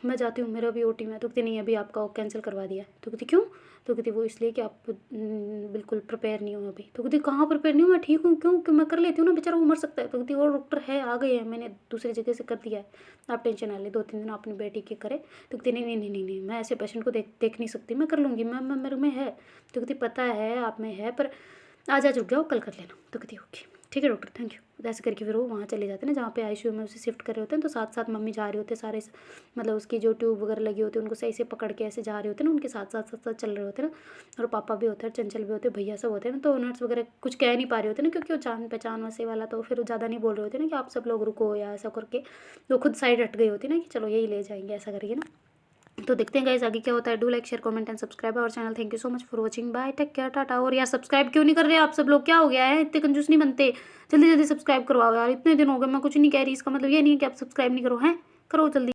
मैं जाती हूँ, मेरा भी ओटी में। तो कहती नहीं अभी आपका कैंसिल करवा दिया है। तो कहती क्यों? तो कहती वो इसलिए कि आप बिल्कुल प्रिपेयर नहीं हो अभी। तो कहती कहाँ प्रिपेयर नहीं हूँ, मैं ठीक हूँ, क्यों मैं कर लेती हूँ ना, बेचारा वो मर सकता है। तो कहती और डॉक्टर है आ गए हैं, मैंने दूसरी जगह से कर दिया है, आप टेंशन ना ले, 2-3 दिन अपनी बेटी के करे। तो कहती नहीं नहीं नहीं नहीं नहीं मैं ऐसे पेशेंट को देख नहीं सकती, मैं कर लूँगी, मैं मेरे में है। तो कहती पता है आप में है, पर आज रुक जाओ कल कर लेना। तो कहती ओके ठीक है डॉक्टर थैंक यू। ऐसे करके फिर वो वहाँ चले जाते हैं ना जहाँ पे आईसीयू में उसे शिफ्ट कर रहे होते हैं। तो साथ साथ मम्मी जा रहे होते हैं सारे, मतलब उसकी जो ट्यूब वगैरह लगी होती है उनको सही से पकड़ के ऐसे जा रहे होते हैं ना, उनके साथ साथ चल रहे होते हैं ना। और पापा भी होते हैं, चंचल भी होते हैं, भैया सब होते हैं ना। तो नर्स वगैरह कुछ कह नहीं पा रहे होते ना, क्योंकि वो जान पहचान वैसे वाला, तो फिर ज़्यादा नहीं बोल रहे होते ना कि आप सब लोग रुको या ऐसा करके। तो खुद साइड हट गई होती ना कि चलो यही ले जाएंगे ऐसा करके ना। तो देखते हैं गाइस आगे क्या होता है। Do like share comment and subscribe our channel. Thank you so much for watching, bye take care tata. और यार सब्सक्राइब क्यों नहीं कर रहे आप सब लोग, क्या हो गया है, इतने कंजूस नहीं बनते, जल्दी जल्दी सब्सक्राइब करवाओ यार, इतने दिन हो गए, मैं कुछ नहीं कह रही, इसका मतलब ये नहीं है कि आप सब्सक्राइब नहीं करो, हैं करो जल्दी।